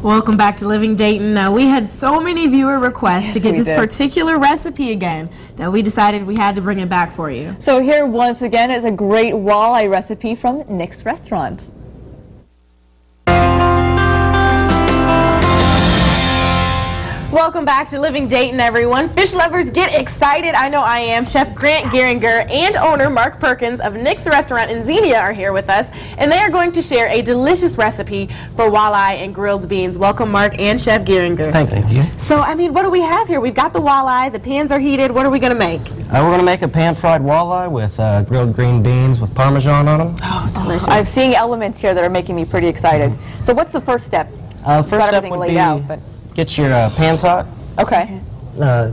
Welcome back to Living Dayton. Now, we had so many viewer requests to get this particular recipe again that we decided we had to bring it back for you. So here once again is a great walleye recipe from Nick's Restaurant. Welcome back to Living Dayton, everyone. Fish lovers, get excited. I know I am. Chef Grant Geringer and owner Mark Perkins of Nick's Restaurant in Xenia are here with us, and they are going to share a delicious recipe for walleye and grilled beans. Welcome, Mark and Chef Geringer. Thank you. So, I mean, what do we have here? We've got the walleye, the pans are heated. What are we going to make? We're going to make a pan-fried walleye with grilled green beans with Parmesan on them. Oh, delicious. I'm seeing elements here that are making me pretty excited. So what's the first step? First step would be get your pans hot. Okay.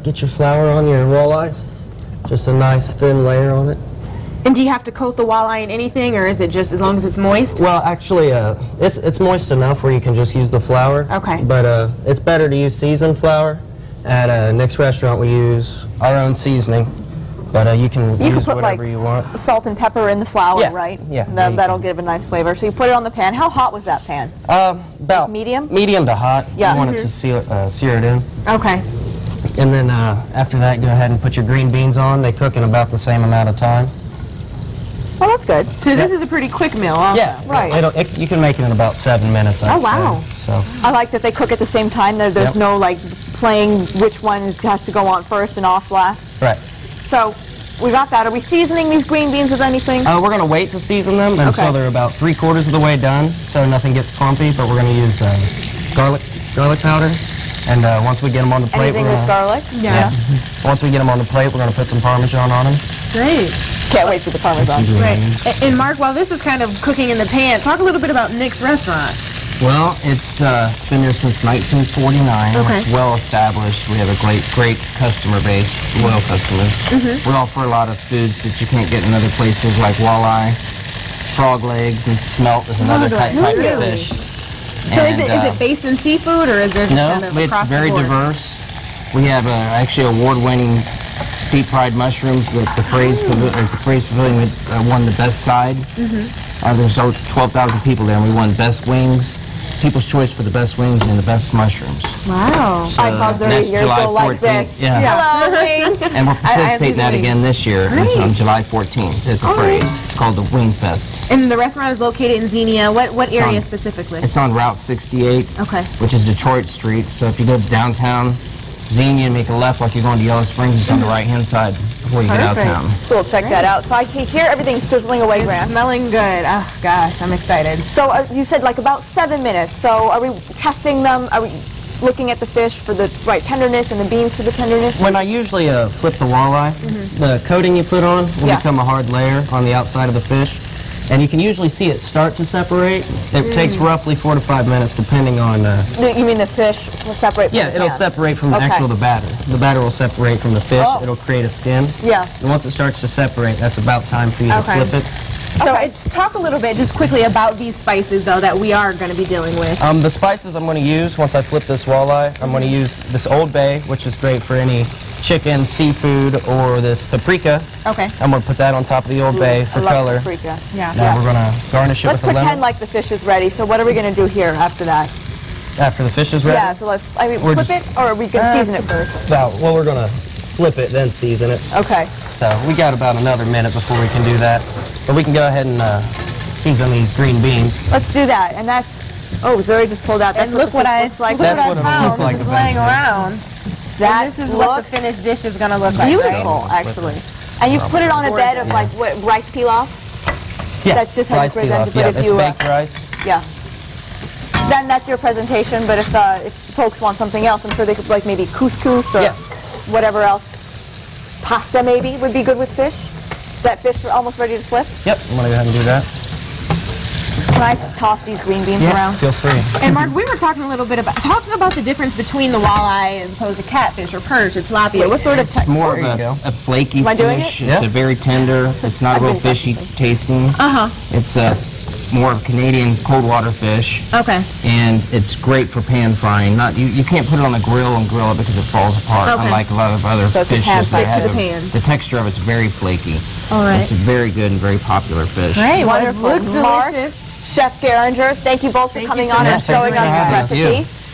Get your flour on your walleye. Just a nice thin layer on it. And do you have to coat the walleye in anything, or is it just as long as it's moist? Well, actually, it's moist enough where you can just use the flour. Okay. But it's better to use seasoned flour. At Nick's Restaurant, we use our own seasoning. But you can use put whatever like you want. Salt and pepper in the flour, right? Yeah. That'll give a nice flavor. So you put it on the pan. How hot was that pan? About medium? Medium to hot. Yeah. You want it to sear it in. Okay. And then after that, go ahead and put your green beans on. They cook in about the same amount of time. Oh, that's good. So this is a pretty quick meal also. Yeah, right. You can make it in about 7 minutes, I'd Oh, wow. say. So. I like that they cook at the same time. There's no like playing which one has to go on first and off last. Right. So we got that. Are we seasoning these green beans with anything? We're going to wait to season them until they're about 3/4 of the way done, so nothing gets clumpy. But we're going to use garlic powder. And once we get them on the plate, anything with garlic? Yeah. Once we get them on the plate, we're going to put some Parmesan on them. Great. Can't wait for the Parmesan. Great. And Mark, while this is kind of cooking in the pan, talk a little bit about Nick's Restaurant. Well, it's been there since 1949. Okay. It's well established. We have a great customer base, loyal customers. We offer a lot of foods that you can't get in other places, like walleye, frog legs, and smelt is another type of fish. So is it based in seafood, or is there no? Kind of It's across very the board? diverse. We have actually award-winning deep-fried mushrooms that the Phrase Pavilion won the best side. There's over 12,000 people there, and we won best wings. People's Choice for the best wings and the best mushrooms. Wow. So I saw 30 years July ago like 14th. this. Yeah. Hello, wings. And we're participating in that again this year. It's on July 14th. It's a phrase. It's called the Wing Fest. And the restaurant is located in Xenia. What area specifically? It's on Route 68, which is Detroit Street. So if you go downtown Xenia and make a left like you're going to Yellow Springs, it's on the right-hand side before you get out of town. So we'll check that out. So I can hear everything sizzling away, Grant. Smelling good. Oh, gosh, I'm excited. So you said like about 7 minutes. So are we testing them? Are we looking at the fish for the right tenderness and the beans for the tenderness? When I usually flip the walleye, the coating you put on will become a hard layer on the outside of the fish. And you can usually see it start to separate. It takes roughly 4 to 5 minutes, depending on... You mean the fish will separate from the it'll pan? separate from the batter. The batter will separate from the fish. It'll create a skin. Yeah. And once it starts to separate, that's about time for you to flip it. So talk a little bit, just quickly, about these spices, though, that we are going to be dealing with. The spices I'm going to use, once I flip this walleye, I'm going to use this Old Bay, which is great for any chicken, seafood, or this paprika. Okay. I'm going to put that on top of the Old Bay for color. Paprika. Yeah. Now we're going to garnish it Let's with a lemon. pretend like the fish is ready. So what are we going to do here after that? After the fish is ready? Yeah, so flip it, or are we going to season it first? Well, we're going to flip it, then season it. Okay. So we got about another minute before we can do that. But we can go ahead and season these green beans. Let's do that. And that's, Zuri just pulled out. That's look what I That's what it'll look like. It's laying around. That This is what the finished dish is going to look like, beautiful, right? actually. And you put it on a bed of like what, rice pilaf? Yeah, That's just how you rice present pilaf. it. Yeah, But if it's you, baked rice. yeah. Then that's your presentation. But if folks want something else, I'm sure they could like maybe couscous or whatever else. Pasta maybe would be good with fish. Is that fish almost ready to flip? Yep, I'm going to go ahead and do that. Can I toss these green beans around? Feel free. And Mark, we were talking a little bit about the difference between the walleye as opposed to catfish or perch or tilapia. What sort of It's more of a flaky Am I doing fish. it? It's a very tender. It's not a real fishy tasting. It's more of Canadian cold water fish. Okay. And it's great for pan frying. You can't put it on the grill and grill it because it falls apart. Okay. Unlike a lot of other So it's a fishes that stick to have the pan. the texture of it's very flaky. All right. It's a very good and very popular fish. Great. Well, it Wonderful. looks Mark, delicious. Chef Geringer, thank you both for coming on and much. Thank you showing for us having the us. recipe.